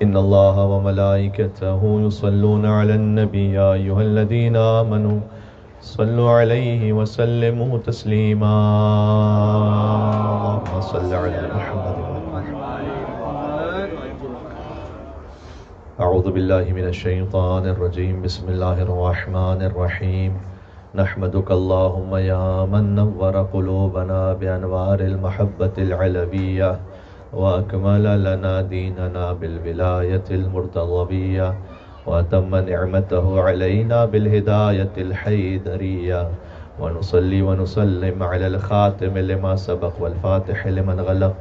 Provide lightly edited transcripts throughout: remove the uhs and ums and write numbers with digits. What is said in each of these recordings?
إن الله وملائكته يصلون على النبي يا أيها الذين آمنوا صلوا عليه وسلموا تسليما اللهم صل على محمد أعوذ بالله من الشيطان الرجيم بسم الله الرحمن الرحيم نحمدك اللهم يا من نور قلوبنا بأنوار المحبة العلوية وأكمل لنا ديننا بالولاية المرتضوية وأتم نعمته علينا بالهداية الحيدرية ونصلي ونسلم على الخاتم لما سبق والفاتح لمن غلق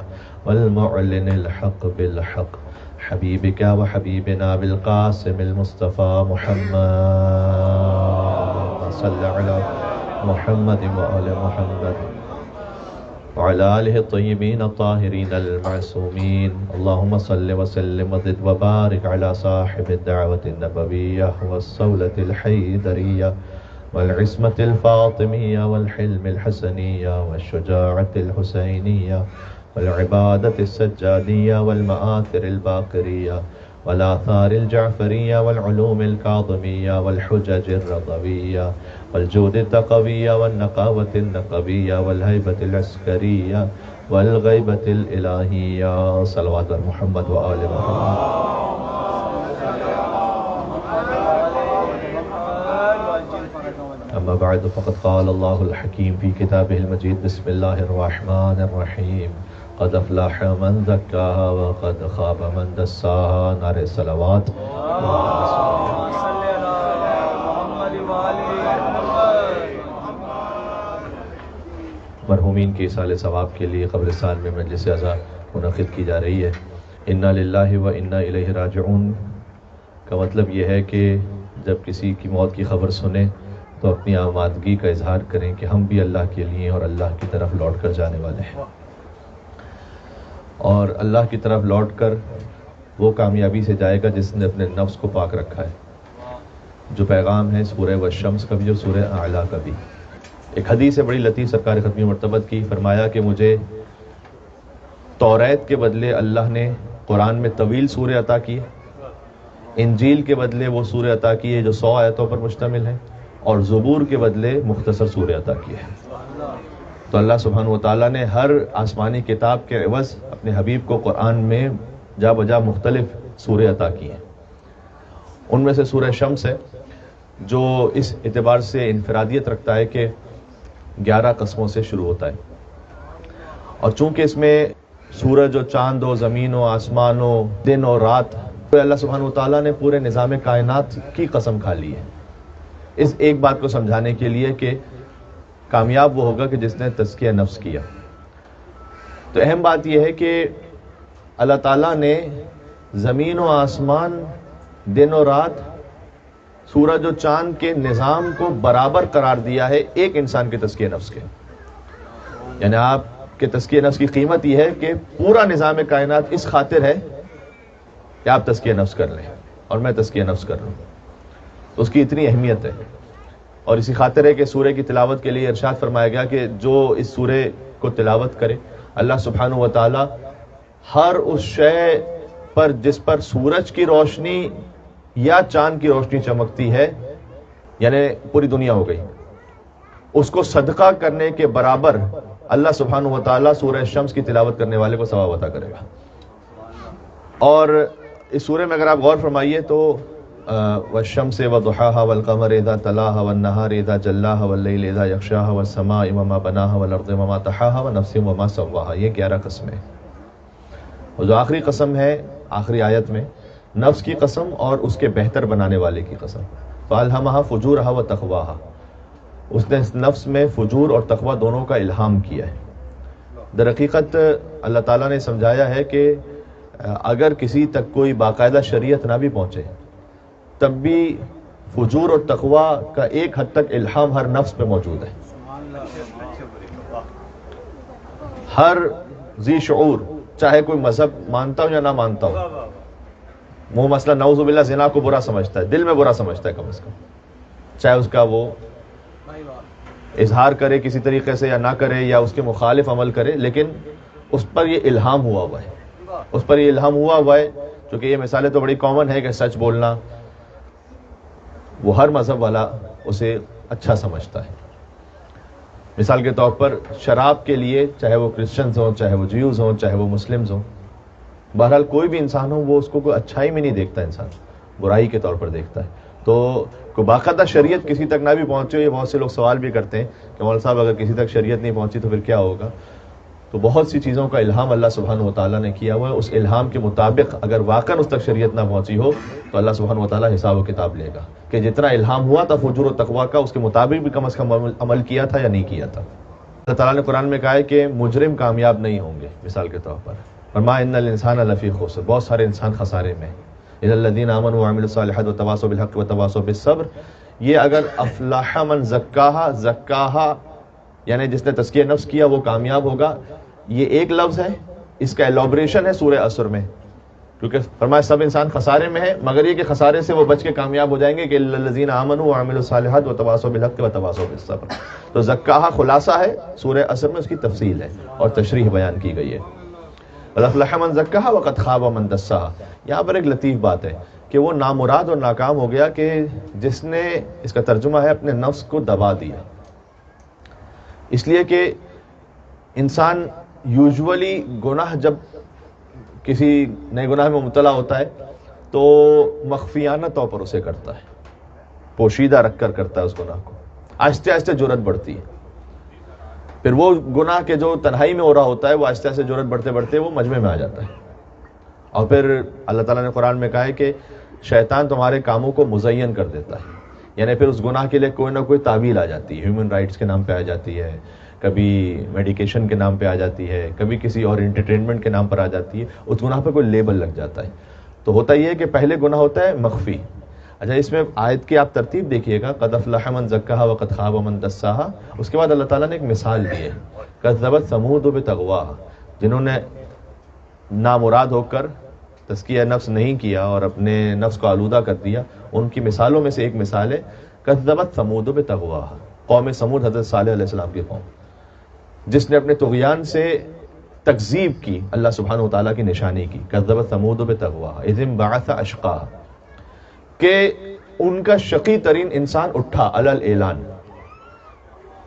والمعلن الحق بالحق حبيبك وحبيبنا بالقاسم المصطفى محمد صل على محمد وآل محمد وعلى آله الطيبين الطاهرين المعصومين اللهم صل وسلم وزد وبارك على صاحب الدعوة النبوية والصولة الحيدرية والعصمة الفاطمية والحلم الحسنية والشجاعة الحسينية والعبادة السجادية والمآثر الباقرية والآثار الجعفرية والعلوم الكاظمية والحجج الرضوية والجود التقوية والنقاوة النقبية والهيبة العسكرية والغيبة الإلهية صلوات محمد وآل محمد. أما بعد فقد قال الله الحكيم في كتابه المجيد بسم الله الرحمن الرحيم قد افلح من زكاها وقد خاب من دساها نعرہ صلوات. مرحومین کے ایصال ثواب کے لیے قبرستان میں مجلس عزا منعقد کی جا رہی ہے. انا للہ و انا الیہ راجعون کا مطلب یہ ہے کہ جب کسی کی موت کی خبر سنیں تو اپنی آمادگی کا اظہار کریں کہ ہم بھی اللہ کے لیے اور اللہ کی طرف لوٹ کر جانے والے ہیں، اور اللہ کی طرف لوٹ کر وہ کامیابی سے جائے گا جس نے اپنے نفس کو پاک رکھا ہے. جو پیغام ہے سورہ والشمس کا بھی اور سورہ اعلیٰ کا بھی. ایک حدیث ہے بڑی لطیف سرکار ختمی مرتبت کی، فرمایا کہ مجھے توریت کے بدلے اللہ نے قرآن میں طویل سورہ عطا کی، انجیل کے بدلے وہ سورہ عطا کی ہے جو 100 آیتوں پر مشتمل ہے، اور زبور کے بدلے مختصر سورہ عطا کی ہے. تو اللہ سبحانہ وتعالیٰ نے ہر آسمانی کتاب کے عوض اپنے حبیب کو قرآن میں جا بجا مختلف سورہ عطا کی ہیں. ان میں سے سورہ شمس ہے جو اس اعتبار سے انفرادیت رکھتا ہے کہ 11 قسموں سے شروع ہوتا ہے، اور چونکہ اس میں سورج و چاند و زمین و آسمان و دن و رات، تو اللہ سبحانہ وتعالیٰ نے پورے نظام کائنات کی قسم کھا لی ہے اس ایک بات کو سمجھانے کے لیے کہ کامیاب وہ ہوگا کہ جس نے تزکیہ نفس کیا. تو اہم بات یہ ہے کہ اللہ تعالیٰ نے زمین و آسمان، دن و رات، سورج و چاند کے نظام کو برابر قرار دیا ہے ایک انسان کے تزکیہ نفس کے. یعنی آپ کے تزکیہ نفس کی قیمت یہ ہے کہ پورا نظام کائنات اس خاطر ہے کہ آپ تزکیہ نفس کر لیں اور میں تزکیہ نفس کر لوں. تو اس کی اتنی اہمیت ہے، اور اسی خاطر ہے کہ سورہ کی تلاوت کے لیے ارشاد فرمایا گیا کہ جو اس سورہ کو تلاوت کرے اللہ سبحانہ وتعالی ہر اس شے پر جس پر سورج کی روشنی یا چاند کی روشنی چمکتی ہے، یعنی پوری دنیا ہو گئی، اس کو صدقہ کرنے کے برابر اللہ سبحانہ وتعالی سورہ شمس کی تلاوت کرنے والے کو ثواب عطا کرے گا. اور اس سورہ میں اگر آپ غور فرمائیے تو والشمس وضحاها والقمر اذا تلاها والنهار اذا جلاها والليل اذا يغشاها والسماء وما بناها والارض وما طحاها ونفس وما سواها، یہ 11 قسمیں. اور جو آخری قسم ہے آخری آیت میں، نفس کی قسم اور اس کے بہتر بنانے والے کی قسم. فالہمها فجورها وتقواها، اس نے نفس میں فجور اور تقوی دونوں کا الہام کیا ہے. در حقیقت اللہ تعالیٰ نے سمجھایا ہے کہ اگر کسی تک کوئی باقاعدہ شریعت نہ بھی پہنچے تب بھی فجور اور تقوی کا ایک حد تک الہام ہر نفس پہ موجود ہے. ہر ذی شعور چاہے کوئی مذہب مانتا ہو یا نہ مانتا ہو، وہ مسئلہ نعوذ باللہ زنا کو برا سمجھتا ہے، دل میں برا سمجھتا ہے کم از کم، چاہے اس کا وہ اظہار کرے کسی طریقے سے یا نہ کرے یا اس کے مخالف عمل کرے، لیکن اس پر یہ الہام ہوا ہے، اس پر یہ الہام ہوا ہے چونکہ یہ مثالیں تو بڑی کامن ہے کہ سچ بولنا وہ ہر مذہب والا اسے اچھا سمجھتا ہے. مثال کے طور پر شراب کے لیے چاہے وہ کرسچنز ہوں، چاہے وہ جیوز ہوں، چاہے وہ مسلمز ہوں، بہرحال کوئی بھی انسان ہو وہ اس کو کوئی اچھائی میں نہیں دیکھتا، انسان برائی کے طور پر دیکھتا ہے. تو کوئی باقاعدہ شریعت کسی تک نہ بھی پہنچے، یہ بہت سے لوگ سوال بھی کرتے ہیں کہ مولانا صاحب اگر کسی تک شریعت نہیں پہنچی تو پھر کیا ہوگا؟ تو بہت سی چیزوں کا الہام اللہ سبحانہ و تعالیٰ نے کیا ہوا ہے، اس الہام کے مطابق اگر واقعا اس تک شریعت نہ پہنچی ہو تو اللہ سبحانہ و تعالیٰ حساب و کتاب لے گا کہ جتنا الہام ہوا تھا فجور و تقویٰ کا، اس کے مطابق بھی کم از کم عمل کیا تھا یا نہیں کیا تھا. اللہ تعالیٰ نے قرآن میں کہا ہے کہ مجرم کامیاب نہیں ہوں گے. مثال کے طور پر فرمایا ان الانسان لفی خسر، بہت سارے انسان خسارے میں. الا الذین آمنوا وعملوا الصالحات وتواصوا بالحق وتواصوا بالصبر، یہ اگر افلح من زکاہا یعنی جس نے تزکیہ نفس کیا وہ کامیاب ہوگا، یہ ایک لفظ ہے، اس کا ایلابریشن ہے سورہ عصر میں، کیونکہ فرمایا سب انسان خسارے میں ہے، مگر یہ کہ خسارے سے وہ بچ کے کامیاب ہو جائیں گے کہ الذین آمنوا وعملوا الصالحات وتواصوا بالحق وتواصوا بالصبر. تو زکاہا خلاصہ ہے، سورہ عصر میں اس کی تفصیل ہے اور تشریح بیان کی گئی ہے. افلح من زکاہا وقد خاب من دساہا. یہاں پر ایک لطیف بات ہے کہ وہ نامراد اور ناکام ہو گیا کہ جس نے، اس کا ترجمہ ہے اپنے نفس کو دبا دیا. اس لیے کہ انسان یوزولی گناہ جب کسی نئے گناہ میں مبتلا ہوتا ہے تو مخفیانہ طور پر اسے کرتا ہے، پوشیدہ رکھ کر کرتا ہے اس گناہ کو، آہستہ آہستہ جرأت بڑھتی ہے. پھر وہ گناہ کے جو تنہائی میں ہو رہا ہوتا ہے وہ آہستہ آہستہ جرأت بڑھتے بڑھتے وہ مجمع میں آ جاتا ہے. اور پھر اللہ تعالیٰ نے قرآن میں کہا ہے کہ شیطان تمہارے کاموں کو مزین کر دیتا ہے، یعنی پھر اس گناہ کے لیے کوئی نہ کوئی تعویل آ جاتی ہے، ہیومن رائٹس کے نام پہ آ جاتی ہے، کبھی میڈیکیشن کے نام پہ آ جاتی ہے، کبھی کسی اور انٹرٹینمنٹ کے نام پر آ جاتی ہے، اس گناہ پہ کوئی لیبل لگ جاتا ہے. تو ہوتا یہ ہے کہ پہلے گناہ ہوتا ہے مخفی. اچھا اس میں آیت کی آپ ترتیب دیکھیے گا، قد افلح من زکاہا وقد خاب من دساہا. اس کے بعد اللہ تعالیٰ نے ایک مثال دی ہے، کذبت ثمود بطغواہا، جنہوں نے نامراد ہو کر تزکیہ نفس نہیں کیا اور اپنے نفس کو آلودہ کر دیا، ان کی مثالوں میں سے ایک مثال ہے کذبت ثمود بطغواہا، قوم ثمود، حضرت صالح علیہ السلام کی قوم، جس نے اپنے طغیان سے تکذیب کی اللہ سبحانہ و تعالیٰ کی نشانی کی. کذبت ثمود بطغواہا اذ انبعث اشقاہا، کہ ان کا شقی ترین انسان اٹھا علی الاعلان.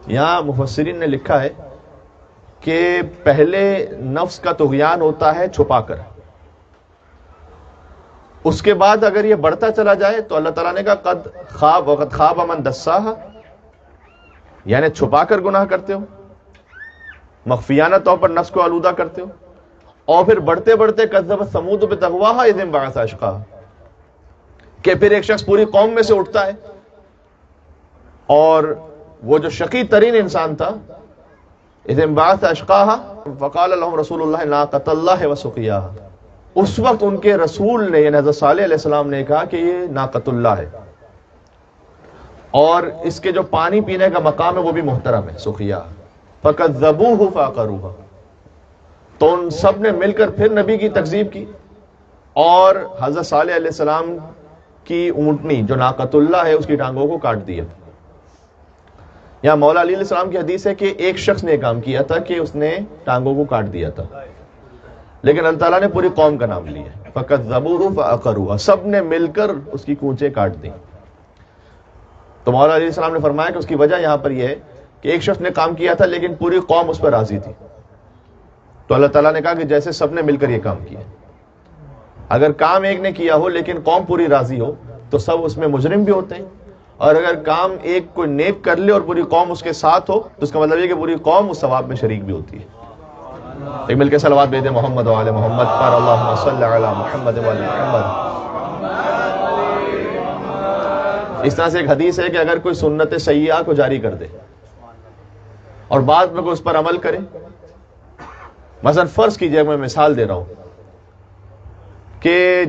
یہاں مفسرین نے لکھا ہے کہ پہلے نفس کا طغیان ہوتا ہے چھپا کر، اس کے بعد اگر یہ بڑھتا چلا جائے تو اللہ تعالیٰ نے کہا قد خواب وقد خواب من دساہا، یعنی چھپا کر گناہ کرتے ہو، مخفیانہ طور پر نفس کو آلودہ کرتے ہو، اور پھر بڑھتے بڑھتے کذبت ثمود بطغواہا اذ انبعث اشقاہا، کہ پھر ایک شخص پوری قوم میں سے اٹھتا ہے اور وہ جو شقی ترین انسان تھا، اذ انبعث اشقاہا فقال لهم رسول اللہ ناقۃ اللہ وسقیاہا، اس وقت ان کے رسول نے یعنی حضرت صالح علیہ السلام نے کہا کہ یہ ناقۃ اللہ ہے اور اس کے جو پانی پینے کا مقام ہے وہ بھی محترم ہے، سقیاہا. فکذبوہ فعقروہا، تو ان سب نے مل کر پھر نبی کی تکذیب کی اور حضرت صالح علیہ السلام کی اونٹنی جو ناقۃ اللہ ہے اس کی ٹانگوں کو کاٹ دیا. یہاں مولا علی علیہ السلام کی حدیث ہے کہ ایک شخص نے کام کیا تھا کہ اس نے ٹانگوں کو کاٹ دیا تھا، لیکن اللہ تعالیٰ نے پوری قوم کا نام لیا. فکذبوہ فعقروہا، سب نے مل کر اس کی کونچیں کاٹ دیں. تو مولا علیہ السلام نے فرمایا کہ اس کی وجہ یہاں پر یہ ہے کہ ایک شخص نے کام کیا تھا لیکن پوری قوم اس پر راضی تھی. تو اللہ تعالیٰ نے کہا کہ جیسے سب نے مل کر یہ کام کیا، اگر کام ایک نے کیا ہو لیکن قوم پوری راضی ہو تو سب اس میں مجرم بھی ہوتے ہیں، اور اگر کام ایک کوئی نیک کر لے اور پوری قوم اس کے ساتھ ہو تو اس کا مطلب یہ کہ پوری قوم اس ثواب میں شریک بھی ہوتی ہے. ایک مل کے صلوات بھیجیں محمد و آل محمد پر، اللہم صلی علی محمد و آل محمد. اس طرح سے ایک حدیث ہے کہ اگر کوئی سنت سیئہ کو جاری کر دے اور بعد میں کوئی اس پر عمل کرے، مثلا فرض کیجئے، میں مثال دے رہا ہوں کہ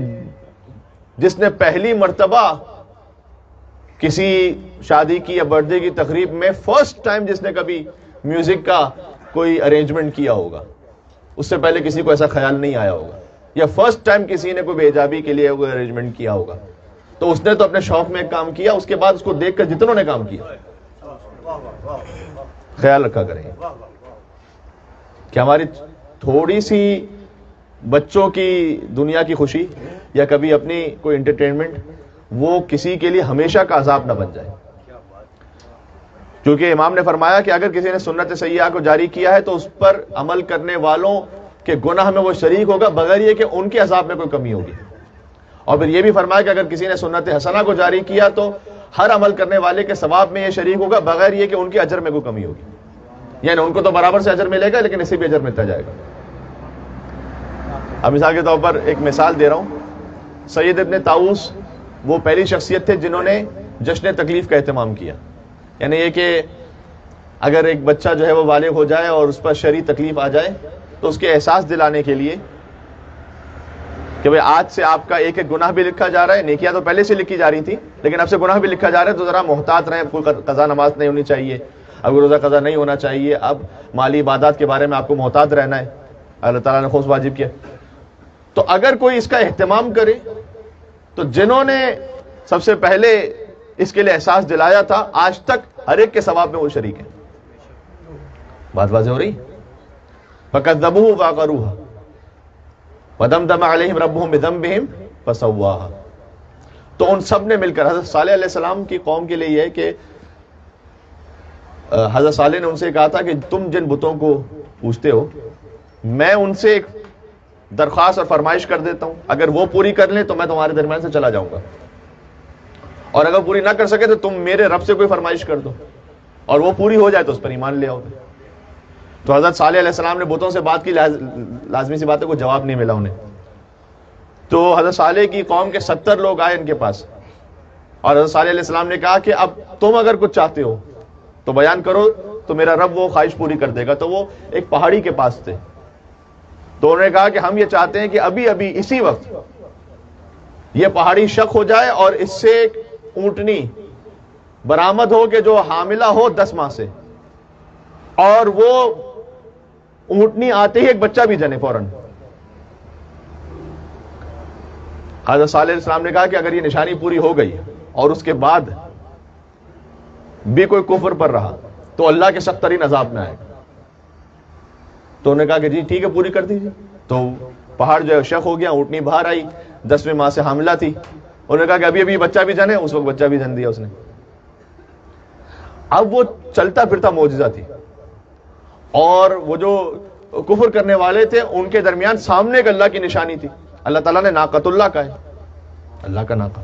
جس نے پہلی مرتبہ کسی شادی کی یا برتھ ڈے کی تقریب میں فرسٹ ٹائم جس نے کبھی میوزک کا کوئی ارینجمنٹ کیا ہوگا، اس سے پہلے کسی کو ایسا خیال نہیں آیا ہوگا، یا فرسٹ ٹائم کسی نے کوئی بے حجابی کے لیے کوئی ارینجمنٹ کیا ہوگا، تو اس نے تو اپنے شوق میں ایک کام کیا، اس کے بعد اس کو دیکھ کر جتنوں نے کام کیا خیال رکھا کریں کہ ہماری تھوڑی سی بچوں کی دنیا کی خوشی یا کبھی اپنی کوئی انٹرٹینمنٹ وہ کسی کے لیے ہمیشہ کا عذاب نہ بن جائے. کیونکہ امام نے فرمایا کہ اگر کسی نے سنت سیئہ کو جاری کیا ہے تو اس پر عمل کرنے والوں کے گناہ میں وہ شریک ہوگا بغیر یہ کہ ان کے عذاب میں کوئی کمی ہوگی. اور پھر یہ بھی فرمایا کہ اگر کسی نے سنت حسنہ کو جاری کیا تو ہر عمل کرنے والے کے ثواب میں یہ شریک ہوگا بغیر یہ کہ ان کے اجر میں کوئی کمی ہوگی. یعنی ان کو تو برابر سے اجر ملے گا لیکن اسے بھی اجر ملتا جائے گا. اب مثال کے طور پر ایک مثال دے رہا ہوں. سید ابن طاؤس وہ پہلی شخصیت تھے جنہوں نے جشن تکلیف کا اہتمام کیا. یعنی یہ کہ اگر ایک بچہ جو ہے وہ بالغ ہو جائے اور اس پر شرعی تکلیف آ جائے تو اس کے احساس دلانے کے لیے کہ بھئی آج سے آپ کا ایک ایک گناہ بھی لکھا جا رہا ہے. نیکیاں تو پہلے سے لکھی جا رہی تھیں لیکن اب سے گناہ بھی لکھا جا رہا ہے تو ذرا محتاط رہیں. کوئی قضا نماز نہیں ہونی چاہیے, اب روزہ قضا نہیں ہونا چاہیے, اب مالی عبادات کے بارے میں آپ کو محتاط رہنا ہے, اللہ تعالیٰ نے خود واجب کیا. تو اگر کوئی اس کا اہتمام کرے تو جنہوں نے سب سے پہلے اس کے لیے احساس دلایا تھا آج تک ہر ایک کے ثواب میں وہ شریک ہیں. بات واضح ہو رہی؟ فَكَذَّبُوهُ فَعَقَرُوهَا وَدَمْدَمَ عَلَيْهِمْ رَبُّهُمْ بِذَنبِهِمْ فَسَوَّاهَا. تو ان سب نے مل کر حضرت صالح علیہ السلام کی قوم کے لیے یہ کہ حضرت صالح نے ان سے کہا تھا کہ تم جن بتوں کو پوجتے ہو میں ان سے ایک درخواست اور فرمائش کر دیتا ہوں, اگر وہ پوری کر لیں تو میں تمہارے درمیان سے چلا جاؤں گا, اور اگر پوری نہ کر سکے تو تم میرے رب سے کوئی فرمائش کر دو اور وہ پوری ہو جائے تو اس پر ایمان لے آؤ گے. تو حضرت صالح علیہ السلام نے بتوں سے بات کی, لازمی سی بات ہے کوئی جواب نہیں ملا انہیں. تو حضرت صالح کی قوم کے 70 لوگ آئے ان کے پاس اور حضرت صالح علیہ السلام نے کہا کہ اب تم اگر کچھ چاہتے ہو تو بیان کرو تو میرا رب وہ خواہش پوری کر دے گا. تو وہ ایک پہاڑی کے پاس تھے تو انہوں نے کہا کہ ہم یہ چاہتے ہیں کہ ابھی ابھی اسی وقت یہ پہاڑی شق ہو جائے اور اس سے ایک اونٹنی برآمد ہو کہ جو حاملہ ہو 10 ماہ سے, اور وہ اونٹنی آتے ہی ایک بچہ بھی جنے فوراً. حضرت صالح علیہ السلام نے کہا کہ اگر یہ نشانی پوری ہو گئی اور اس کے بعد بھی کوئی کفر پر رہا تو اللہ کے سخت ترین عذاب میں آئے گا. تو انہوں نے کہا کہ جی ٹھیک ہے پوری کر دیجیے. تو پہاڑ جو ہے شق ہو گیا, اونٹنی باہر آئی, 10ویں ماہ سے حاملہ تھی. انہوں نے کہا کہ ابھی ابھی بچہ بھی جنے, اس وقت بچہ بھی جن دیا اس نے. اب وہ چلتا پھرتا معجزہ تھی اور وہ جو کفر کرنے والے تھے ان کے درمیان سامنے ایک اللہ کی نشانی تھی. اللہ تعالیٰ نے ناقۃ اللہ کا ہے, اللہ کا ناقہ.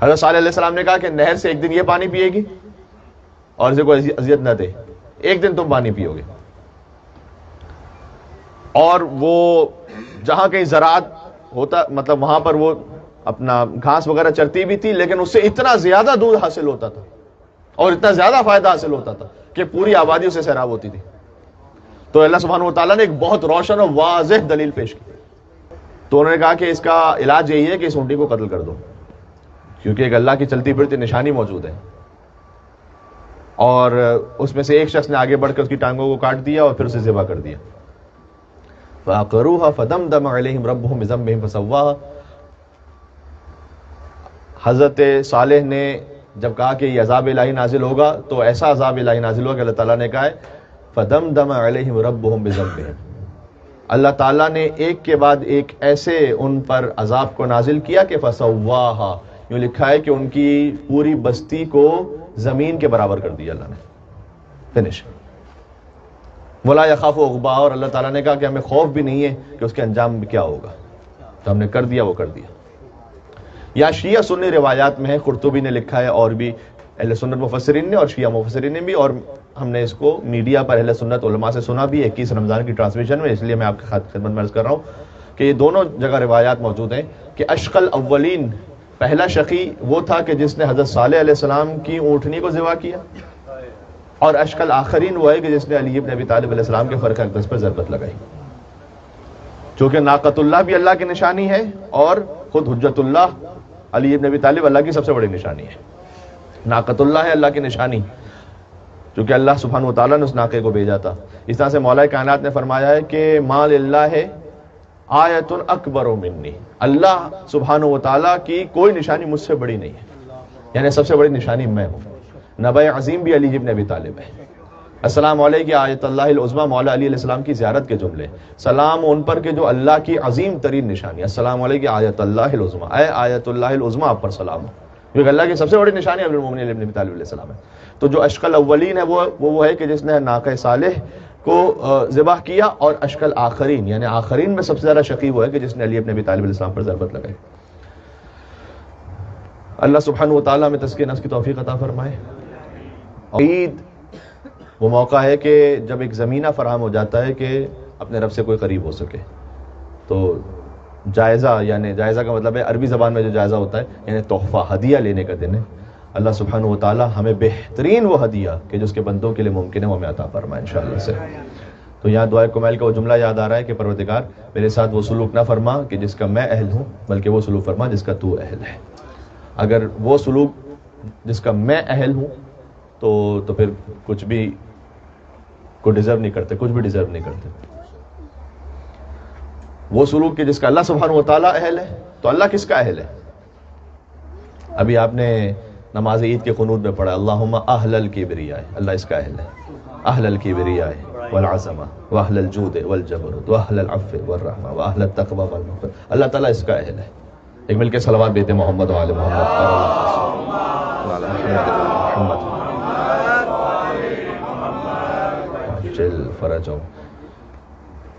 حضرت صالح علیہ السلام نے کہا کہ نہر سے ایک دن یہ پانی پیے گی اور اسے کوئی اذیت نہ دے, ایک دن تم پانی پیو گے. اور وہ جہاں کہیں زراعت ہوتا مطلب وہاں پر وہ اپنا گھاس وغیرہ چرتی بھی تھی لیکن اس سے اتنا زیادہ دودھ حاصل ہوتا تھا اور اتنا زیادہ فائدہ حاصل ہوتا تھا کہ پوری آبادی اسے سیراب ہوتی تھی. تو اللہ سبحانہ و تعالیٰ نے ایک بہت روشن اور واضح دلیل پیش کی. تو انہوں نے کہا کہ اس کا علاج یہی ہے کہ اس اونٹی کو قتل کر دو, کیونکہ ایک اللہ کی چلتی پھرتی نشانی موجود ہے. اور اس میں سے ایک شخص نے آگے بڑھ کر اس کی ٹانگوں کو کاٹ دیا اور پھر اسے ذبح کر دیا. فَعَقَرُوهَا فَدَمْدَمَ عَلَيْهِمْ رَبُّهُمْ بِذَنبِهِمْ فَسَوَّاهَا. حضرت صالح نے جب کہا کہ یہ عذاب الہی نازل ہوگا تو ایسا عذاب الہی نازل ہوگا کہ اللہ تعالیٰ نے کہا ہے فَدَمْدَمَ عَلَيْهِمْ رَبُّهُمْ بِذَنبِهِمْ. اللہ تعالیٰ نے ایک کے بعد ایک ایسے ان پر عذاب کو نازل کیا کہ فَسَوَّاهَا, یوں لکھا ہے کہ ان کی پوری بستی کو زمین کے برابر کر دیا اللہ نے. فنش. وَلَا يَخَافُ عُقْبَاهَا, اور اللہ تعالیٰ نے کہا کہ ہمیں خوف بھی نہیں ہے کہ اس کے انجام میں کیا ہوگا, تو ہم نے کر دیا وہ کر دیا. یا شیعہ سنی روایات میں ہے, قرطبی نے لکھا ہے اور بھی اہل سنت مفسرین نے اور شیعہ مفسرین نے بھی, اور ہم نے اس کو میڈیا پر اہل سنت علماء سے سنا بھی 21 رمضان کی ٹرانسمیشن میں, اس لیے میں آپ کی خدمت میں عرض کر رہا ہوں کہ یہ دونوں جگہ روایات موجود ہیں کہ اشقی الاولین, پہلا شقی وہ تھا کہ جس نے حضرت صالح علیہ السلام کی اونٹنی کو ذبح کیا, اور اشقی الاخرین وہ ہے کہ جس نے علی ابن ابی طالب علیہ السلام کے فرق اقدس پر ضربت لگائی. چونکہ ناقۃ اللہ بھی اللہ کی نشانی ہے اور خود حجت اللہ علی ابن ابی طالب اللہ کی سب سے بڑی نشانی ہے. ناقۃ اللہ ہے اللہ کی نشانی, چونکہ اللہ سبحانہ و تعالیٰ نے اس ناقے کو بھیجا تھا. اس طرح سے مولا کائنات نے فرمایا ہے کہ ما للہ آیۃ اکبر منی, اللہ سبحانہ و تعالیٰ کی کوئی نشانی مجھ سے بڑی نہیں ہے, یعنی سب سے بڑی نشانی میں ہوں. نبع عظیم بھی علی ابن ابی طالب ہے, السلام علیہ آیت اللہ العظمیٰ، مولا علی علیہ السلام کی زیارت کے جملے، سلام ان پر کہ جو اللہ کی عظیم ترین نشانی، السلام علیہ آیت اللہ العظمیٰ، اے آیت اللہ العظمیٰ آپ پر سلام ہو، کیونکہ اللہ کی سب سے بڑی نشانی امیر المومنین علی بن ابی طالب علیہ السلام ہے۔ تو جو اشق الاولین ہے وہ ہے کہ جس نے ناقہ صالح کو ذبح کیا، اور اشق الاخرین یعنی آخرین میں سب سے زیادہ شقی وہ ہے کہ جس نے علی بن ابی طالب علیہ السلام پر ضربت لگائی۔ اللہ سبحانہ و تعالیٰ میں تزکیہ نفس کی توفیق عطا فرمائے۔ عید وہ موقع ہے کہ جب ایک زمینہ فراہم ہو جاتا ہے کہ اپنے رب سے کوئی قریب ہو سکے، تو جائزہ، یعنی جائزہ کا مطلب ہے عربی زبان میں جو جائزہ ہوتا ہے یعنی تحفہ، ہدیہ لینے کا دن ہے۔ اللہ سبحانہ و تعالی ہمیں بہترین وہ ہدیہ کہ جو اس کے بندوں کے لیے ممکن ہے وہ ہمیں عطا فرمائے انشاءاللہ سے۔ تو یہاں دعائے کمیل کا وہ جملہ یاد آ رہا ہے کہ پروردگار میرے ساتھ وہ سلوک نہ فرما کہ جس کا میں اہل ہوں، بلکہ وہ سلوک فرما جس کا تو اہل ہے۔ اگر وہ سلوک جس کا میں اہل ہوں تو پھر کچھ بھی کو ڈیزرو نہیں کرتے، کچھ بھی ڈیزرو نہیں کرتے۔ وہ سلوک کہ جس کا اللہ سبحانہ و تعالیٰ اہل ہے، تو اللہ کس کا اہل ہے؟ ابھی آپ نے نماز عید کے قنوت میں پڑھا اللہم اہل الکبریاء، اللہ اس کا اہل ہے، اہل الکبریاء والعظمہ واہل الجود والجبروت واہل العفو والرحمہ واہل التقوی والمغفرۃ، اللہ تعالیٰ اس کا اہل ہے۔ ایک مل کے صلوات بیت محمد وآل محمد جل فرجہم۔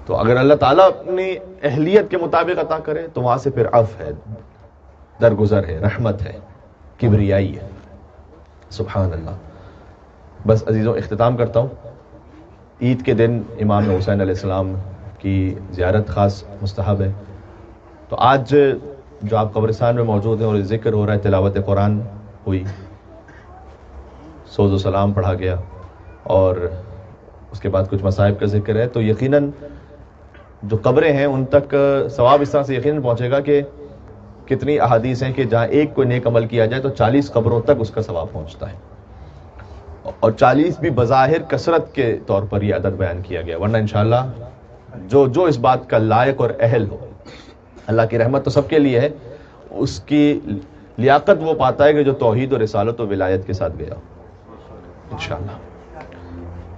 تو اگر اللہ تعالیٰ اپنی اہلیت کے مطابق عطا کرے تو وہاں سے پھر عفو ہے، درگزر ہے، رحمت ہے، کبریائی ہے۔ سبحان اللہ۔ بس عزیزوں اختتام کرتا ہوں۔ عید کے دن امام حسین علیہ السلام کی زیارت خاص مستحب ہے۔ تو آج جو آپ قبرستان میں موجود ہیں اور ذکر ہو رہا ہے، تلاوت قرآن ہوئی، سوز و سلام پڑھا گیا، اور اس کے بعد کچھ مصائب کا ذکر ہے، تو یقیناً جو قبریں ہیں ان تک ثواب اس طرح سے یقیناً پہنچے گا کہ کتنی احادیث ہیں کہ جہاں ایک کوئی نیک عمل کیا جائے تو 40 قبروں تک اس کا ثواب پہنچتا ہے، اور 40 بھی بظاہر کثرت کے طور پر یہ عدد بیان کیا گیا، ورنہ انشاءاللہ جو اس بات کا لائق اور اہل ہو، اللہ کی رحمت تو سب کے لیے ہے، اس کی لیاقت وہ پاتا ہے کہ جو توحید اور رسالت و ولایت کے ساتھ گیا انشاءاللہ۔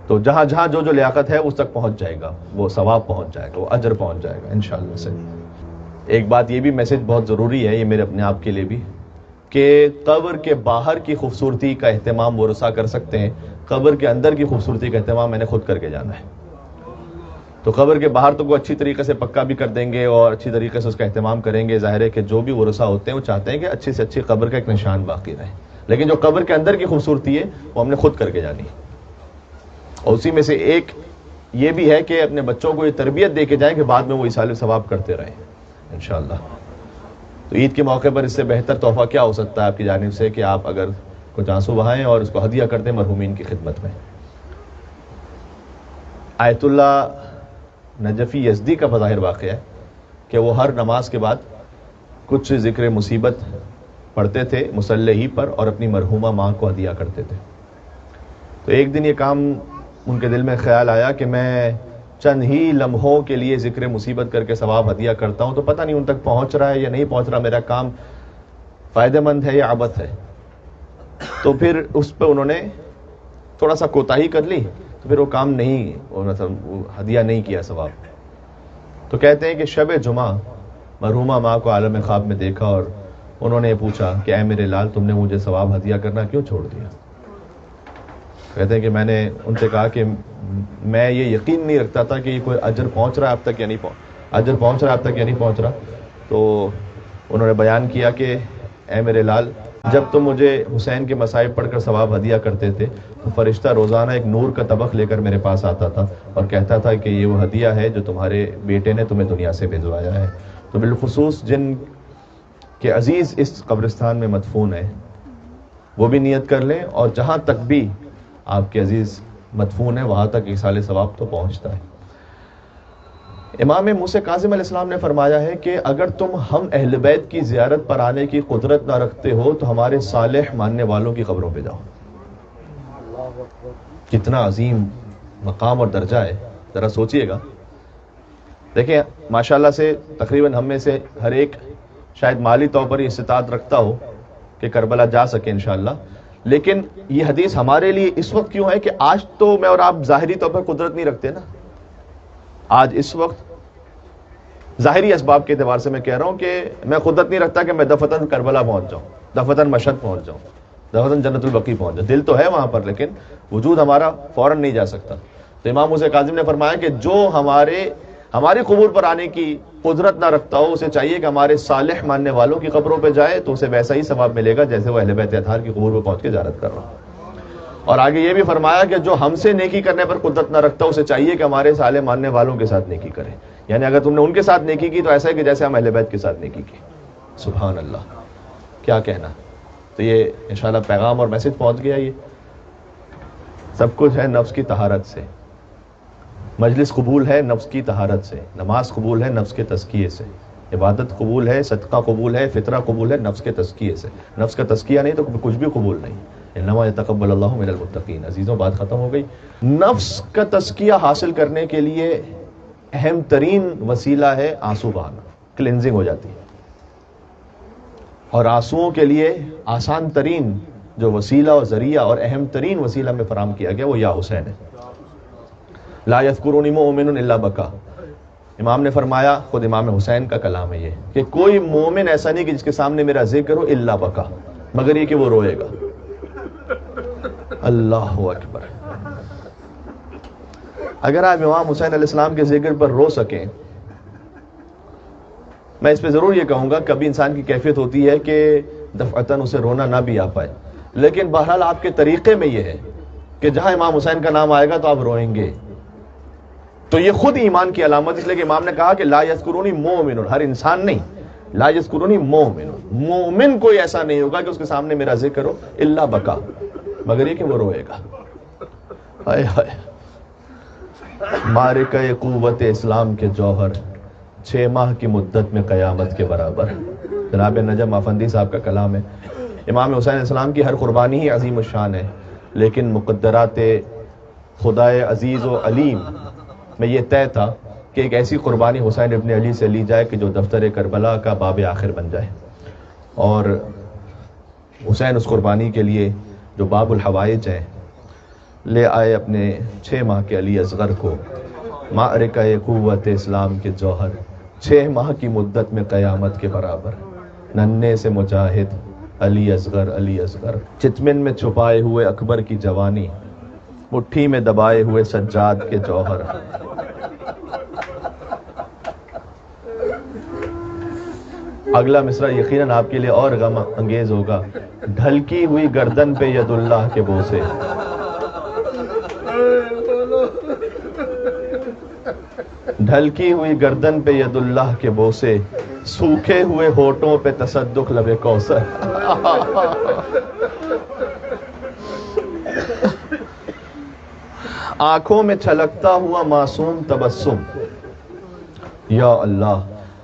تو جہاں جہاں جو لیاقت ہے اس تک پہنچ جائے گا، وہ ثواب پہنچ جائے گا، وہ اجر پہنچ جائے گا انشاءاللہ سے۔ ایک بات یہ بھی میسج بہت ضروری ہے، یہ میرے اپنے آپ کے لیے بھی، کہ قبر کے باہر کی خوبصورتی کا اہتمام وہ رسا کر سکتے ہیں، قبر کے اندر کی خوبصورتی کا اہتمام میں نے خود کر کے جانا ہے۔ تو قبر کے باہر تو وہ اچھی طریقے سے پکا بھی کر دیں گے اور اچھی طریقے سے اس کا اہتمام کریں گے، ظاہر ہے کہ جو بھی ورثہ ہوتے ہیں وہ چاہتے ہیں کہ اچھی سے اچھی قبر کا ایک نشان باقی رہے، لیکن جو قبر کے اندر کی خوبصورتی ہے وہ ہم نے خود کر کے جانی ہے۔ اور اسی میں سے ایک یہ بھی ہے کہ اپنے بچوں کو یہ تربیت دے کے جائیں کہ بعد میں وہ ایصال ثواب کرتے رہیں انشاءاللہ۔ تو عید کے موقع پر اس سے بہتر تحفہ کیا ہو سکتا ہے آپ کی جانب سے کہ آپ اگر کچھ آنسو بہائیں اور اس کو ہدیہ کر دیں مرحومین کی خدمت میں۔ آیت اللہ نجفی یزدی کا بظاہر واقعہ ہے کہ وہ ہر نماز کے بعد کچھ ذکر مصیبت پڑھتے تھے مصلی ہی پر اور اپنی مرحومہ ماں کو ہدیہ کرتے تھے۔ تو ایک دن یہ کام ان کے دل میں خیال آیا کہ میں چند ہی لمحوں کے لیے ذکر مصیبت کر کے ثواب ہدیہ کرتا ہوں، تو پتہ نہیں ان تک پہنچ رہا ہے یا نہیں پہنچ رہا، میرا کام فائدہ مند ہے یا عبث ہے۔ تو پھر اس پہ انہوں نے تھوڑا سا کوتاہی کر لی، تو پھر وہ کام نہیں، وہ ہدیہ نہیں کیا ثواب۔ تو کہتے ہیں کہ شب جمعہ مرحومہ ماں کو عالم خواب میں دیکھا اور انہوں نے پوچھا کہ اے میرے لال تم نے مجھے ثواب ہدیہ کرنا کیوں چھوڑ دیا؟ کہتے ہیں کہ میں نے ان سے کہا کہ میں یہ یقین نہیں رکھتا تھا کہ یہ کوئی اجر پہنچ رہا ہے اب تک یا نہیں اجر پہنچ رہا ہے اب تک یا نہیں پہنچ رہا۔ تو انہوں نے بیان کیا کہ اے میرے لال جب تم مجھے حسین کے مصائب پڑھ کر ثواب ہدیہ کرتے تھے تو فرشتہ روزانہ ایک نور کا طبق لے کر میرے پاس آتا تھا اور کہتا تھا کہ یہ وہ ہدیہ ہے جو تمہارے بیٹے نے تمہیں دنیا سے بھیجوایا ہے۔ تو بالخصوص جن کے عزیز اس قبرستان میں مدفون ہے وہ بھی نیت کر لیں، اور جہاں تک بھی آپ کے عزیز مدفون ہے وہاں تک ایصال ثواب تو پہنچتا ہے۔ امام موسیٰ کاظم علیہ السلام نے فرمایا ہے کہ اگر تم ہم اہل بیت کی زیارت پر آنے کی قدرت نہ رکھتے ہو تو ہمارے صالح ماننے والوں کی قبروں پہ جاؤ۔ کتنا عظیم مقام اور درجہ ہے، ذرا سوچئے گا۔ دیکھیں ماشاءاللہ سے تقریباً ہم میں سے ہر ایک شاید مالی طور پر یہ استطاعت رکھتا ہو کہ کربلا جا سکے انشاءاللہ، لیکن یہ حدیث ہمارے لیے اس وقت کیوں ہے کہ آج تو میں اور آپ ظاہری طور پر قدرت نہیں رکھتے نا. آج اس وقت ظاہری اسباب کے اعتبار سے میں کہہ رہا ہوں کہ میں قدرت نہیں رکھتا کہ میں دفتن کربلا پہنچ جاؤں, دفتن مشہد پہنچ جاؤں, دفتن جنت البقیع پہنچ جاؤں. دل تو ہے وہاں پر لیکن وجود ہمارا فوراً نہیں جا سکتا. تو امام حسین کاظم نے فرمایا کہ جو ہماری قبور پر آنے کی قدرت نہ رکھتا ہو, اسے چاہیے کہ ہمارے صالح ماننے والوں کی قبروں پہ جائے تو اسے ویسا ہی ثواب ملے گا جیسے وہ اہل بیت اطہار کی قبور پہ پہنچ کے زیارت کر رہا ہوں. اور آگے یہ بھی فرمایا کہ جو ہم سے نیکی کرنے پر قدرت نہ رکھتا, اسے چاہیے کہ ہمارے صالح ماننے والوں کے ساتھ نیکی کرے. یعنی اگر تم نے ان کے ساتھ نیکی کی تو ایسا ہے کہ جیسے ہم اہل بیت کے ساتھ نیکی کی. سبحان اللہ, کیا کہنا. تو یہ انشاءاللہ پیغام اور میسج پہنچ گیا. یہ سب کچھ ہے نفس کی طہارت سے. مجلس قبول ہے نفس کی طہارت سے, نماز قبول ہے نفس کے تزکیے سے, عبادت قبول ہے, صدقہ قبول ہے, فطرہ قبول ہے نفس کے تزکیے سے. نفس کا تزکیہ نہیں تو کچھ بھی قبول نہیں. انما یتقبل اللہ من المتقین. عزیزوں بات ختم ہو گئی. نفس کا تزکیہ حاصل کرنے کے لیے اہم ترین وسیلہ ہے آنسو بہانا, کلینزنگ ہو جاتی ہے. اور آنسوؤں کے لیے آسان ترین جو وسیلہ اور ذریعہ اور اہم ترین وسیلہ میں فراہم کیا گیا وہ یا حسین ہے. لا یذکرونی مؤمن الا بکا. امام نے فرمایا, خود امام حسین کا کلام ہے یہ, کہ کوئی مومن ایسا نہیں کہ جس کے سامنے میرا ذکر ہو الا بکا, مگر یہ کہ وہ روئے گا. اللہ اکبر. اگر آپ امام حسین علیہ السلام کے ذکر پر رو سکیں, میں اس پہ ضرور یہ کہوں گا کبھی انسان کی کیفیت ہوتی ہے کہ دفعتاً اسے رونا نہ بھی آ پائے, لیکن بہرحال آپ کے طریقے میں یہ ہے کہ جہاں امام حسین کا نام آئے گا تو آپ روئیں گے. تو یہ خود ایمان کی علامت, اس لیے کہ امام نے کہا کہ لا یذکرونی مومن, ہر انسان نہیں, لا یذکرونی مومن, مومن کوئی ایسا نہیں ہوگا کہ اس کے سامنے میرا ذکر ہو الا بکا, مگر یہ کہ وہ روئے گا. ہائے ہائے. معرکہ قوت اسلام کے جوہر 6 ماہ کی مدت میں قیامت کے برابر. جناب نجم افندی صاحب کا کلام ہے. امام حسین علیہ السلام کی ہر قربانی ہی عظیم الشان ہے, لیکن مقدرات خدائے عزیز و علیم میں یہ طے تھا کہ ایک ایسی قربانی حسین ابن علی سے لی جائے کہ جو دفتر کربلا کا باب آخر بن جائے. اور حسین اس قربانی کے لیے جو باب الحوائج ہے لے آئے اپنے 6 ماہ کے علی اصغر کو. معرکہ قوت اسلام کے جوہر 6 ماہ کی مدت میں قیامت کے برابر. ننھے سے مجاہد علی اصغر, علی اصغر چتمن میں چھپائے ہوئے اکبر کی جوانی, مٹھی میں دبائے ہوئے سجاد کے جوہر. اگلا مصرع یقیناً آپ کے لیے اور غم انگیز ہوگا. ڈھلکی ہوئی گردن پہ ید اللہ کے بوسے, ڈھلکی ہوئی گردن پہ ید اللہ کے بوسے, سوکھے ہوئے ہونٹوں پہ تصدق لب کوثر. آنکھوں میں چھلکتا ہوا معصوم تبسم. یا اللہ.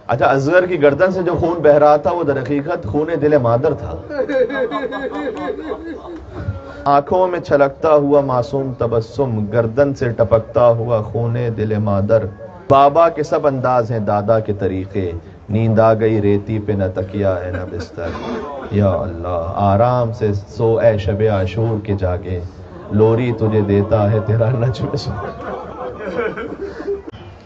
اچھا, اصغر کی گردن سے جو خون بہ رہا تھا وہ در حقیقت خون دل مادر تھا. آنکھوں میں چھلکتا ہوا معصوم تبسم, گردن سے ٹپکتا ہوا خون دل مادر. بابا کے سب انداز ہیں دادا کے طریقے, نیند آ گئی ریتی پہ نہ تکیا ہے نہ بستر. یا اللہ. آرام سے سو اے شب عاشور کے جاگے, لوری تجھے دیتا ہے تیرا نجم سو.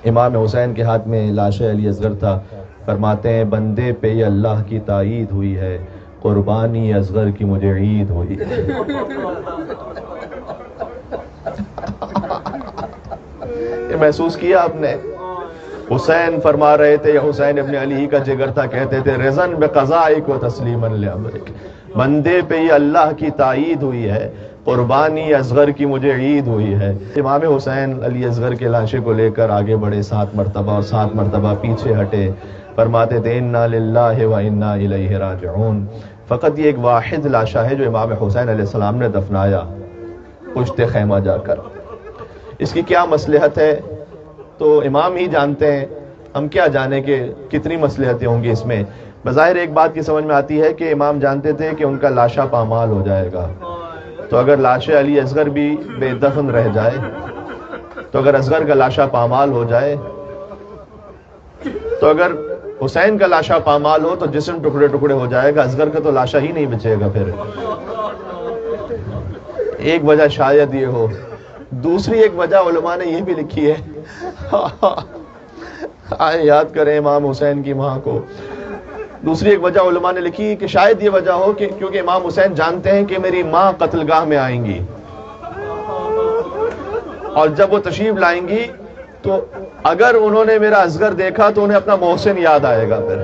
امام حسین کے ہاتھ میں لاش علی اصغر تھا. فرماتے ہیں بندے پہ یہ اللہ کی تائید ہوئی ہے, قربانی اصغر کی مجھے عید ہوئی ہے. یہ محسوس کیا آپ نے؟ حسین فرما رہے تھے, یہ حسین ابن علی کا جگر تھا, کہتے تھے رضن بقضائک و تسلیما لامرک. بندے پہ یہ اللہ کی تائید ہوئی ہے, قربانی اصغر کی مجھے عید ہوئی ہے. امام حسین علی اصغر کے لاشے کو لے کر آگے بڑھے 7 مرتبہ اور 7 مرتبہ پیچھے ہٹے. فرماتے تھے انا للہ و انا الیہ راجعون. فقط یہ ایک واحد لاشا ہے جو امام حسین علیہ السلام نے دفنایا پشت خیمہ جا کر. اس کی کیا مصلحت ہے تو امام ہی جانتے ہیں, ہم کیا جانے کہ کتنی مصلحتیں ہوں گی اس میں. بظاہر ایک بات کی سمجھ میں آتی ہے کہ امام جانتے تھے کہ ان کا لاشا پامال ہو جائے گا, تو اگر لاش علی اصغر بھی بے دفن رہ جائے, تو اگر اصغر کا لاشا پامال ہو جائے, تو اگر حسین کا لاشا پامال ہو تو جسم ٹکڑے ٹکڑے ہو جائے گا, اصغر کا تو لاشا ہی نہیں بچے گا. پھر ایک وجہ شاید یہ ہو. دوسری ایک وجہ علماء نے یہ بھی لکھی ہے, آئے یاد کریں امام حسین کی ماں کو. دوسری ایک وجہ علماء نے لکھی کہ شاید یہ وجہ ہو کہ کیونکہ امام حسین جانتے ہیں کہ میری ماں قتل گاہ میں آئیں گی, اور جب وہ تشریف لائیں گی تو اگر انہوں نے میرا اصغر دیکھا تو انہیں اپنا محسن یاد آئے گا پھر,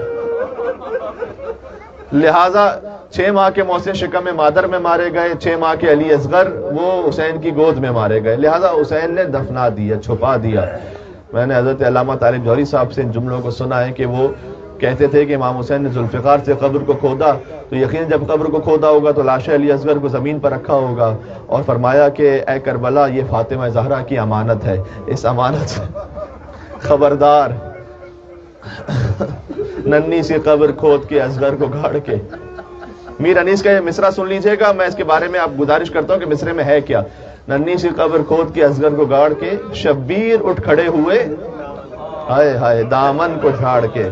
لہٰذا 6 ماہ کے محسن شکم مادر میں مارے گئے, 6 ماہ کے علی اصغر وہ حسین کی گود میں مارے گئے, لہٰذا حسین نے دفنا دیا, چھپا دیا. میں نے حضرت علامہ طالب جوہری صاحب سے ان جملوں کو سنا ہے کہ وہ کہتے تھے کہ امام حسین نے ذوالفقار سے قبر کو کھودا تو یقیناً جب قبر کو کھودا ہوگا تو لاش علی اصغر کو زمین پر رکھا ہوگا, اور فرمایا کہ اے کربلا یہ فاطمہ زہرا کی امانت ہے, اس امانت سے خبردار ننھی سی قبر کھود کے اصغر کو گاڑ کے. میر انیس کا یہ مصرع سن لیجئے گا, میں اس کے بارے میں آپ گزارش کرتا ہوں کہ مصرے میں ہے کیا. ننھی سی قبر کھود کے اصغر کو گاڑ کے شبیر اٹھ کھڑے ہوئے, ہائے ہائے دامن کو جھاڑ کے.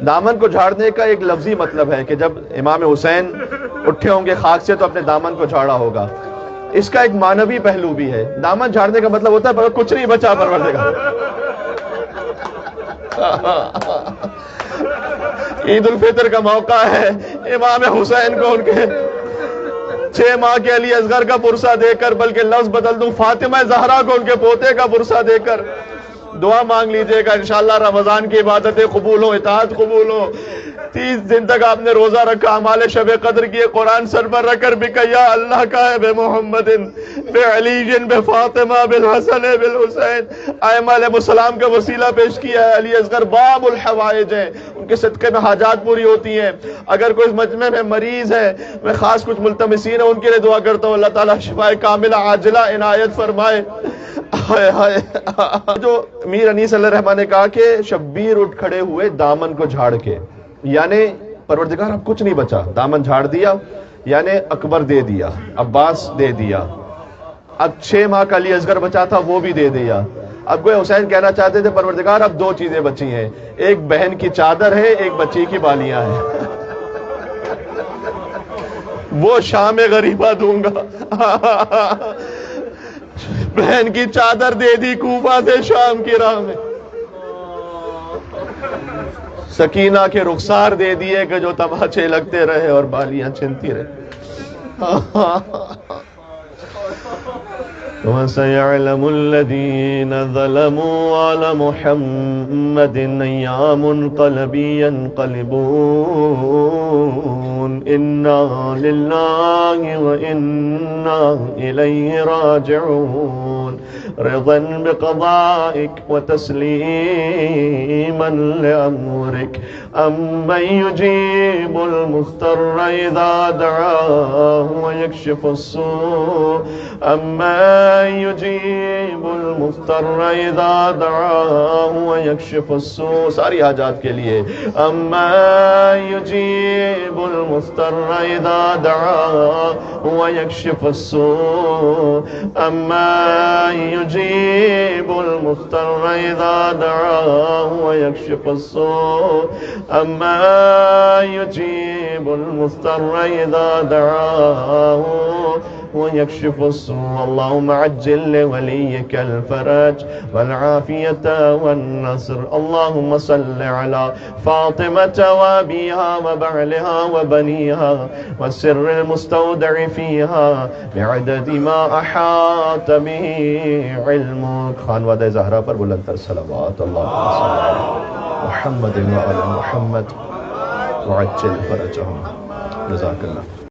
دامن کو جھاڑنے کا ایک لفظی مطلب ہے کہ جب امام حسین اٹھے ہوں گے خاک سے تو اپنے دامن کو جھاڑا ہوگا. اس کا ایک معنوی پہلو بھی ہے. دامن جھاڑنے کا مطلب ہوتا ہے پر کچھ نہیں بچا پروردگار. عید الفطر کا موقع ہے, امام حسین کو ان کے 6 ماہ کے علی اصغر کا پرسہ دے کر, بلکہ لفظ بدل دوں فاطمہ زہرا کو ان کے پوتے کا پرسہ دے کر دعا مانگ لیجئے گا, انشاءاللہ رمضان کی عبادتیں قبول ہوں, اطاعت قبول ہو. 30 دن تک آپ نے روزہ رکھا, اعمال شب قدر کیے, قرآن سر پر رکھ کر بھی کہا یا اللہ کا ہے بے محمد بے علی بے فاطمہ بالحسن بالحسین, ائمہ علیہ السلام کا وسیلہ پیش کیا ہے. علی اصغر باب الحوائج ہیں, ان کے صدقے میں حاجات پوری ہوتی ہیں. اگر کوئی اس مجمع میں مریض ہے, میں خاص کچھ ملتمسین ہیں ان کے لیے دعا کرتا ہوں, اللہ تعالیٰ شفائے کاملہ عاجلہ عنایت فرمائے. جو میر انیس علیہ الرحمٰن نے کہا کہ شبیر اٹھ کھڑے ہوئے دامن کو جھاڑ کے, یعنی پروردگار اب کچھ نہیں بچا, دامن جھاڑ دیا, یعنی اکبر دے دیا, عباس دے دیا, اب 6 ماہ کا علی اصغر بچا تھا وہ بھی دے دیا. اب کوئی حسین کہنا چاہتے تھے پروردگار اب 2 چیزیں بچی ہیں, ایک بہن کی چادر ہے, ایک بچی کی بالیاں ہیں, وہ شام غریبہ دوں گا. بہن کی چادر دے دی کوفہ سے شام کی راہ میں, سکینہ کے رخسار دے دیے کہ جو تماچے لگتے رہے اور بالیاں چھنتی رہے. وَسَيَعْلَمُ الَّذِينَ ظَلَمُوا عَلَى مُحَمَّدٍ أَيَّ مُنْقَلَبٍ يَنْقَلِبُونَ إِنَّا لِلَّهِ وَإِنَّا إِلَيْهِ رَاجِعُونَ رضا بقضائك وتسليما لأمرك أمن يجيب المضطر إذا دعاه ويكشف السوء أمن يجيب المضطر إذا دعاه ويكشف السوء. ساری حاجات کے لیے أمن يجيب المضطر إذا دعاه ويكشف السوء أمن يجيب المضطر إذا دعاه ويكشف السوء أمن يجيب المضطر إذا دعاه ويكشف السوء. اللهم عجل لوليك الفرج والعافية والنصر. اللهم صل على فاطمة وأبيها وبعلها وبنيها والسر المستودع فيها بعدد ما أحاط به علمك. خانوادہ زہرا پر بلندتر صلوات. اللهم صل على محمد وعلى محمد وعجل فرجهم. جزاك الله.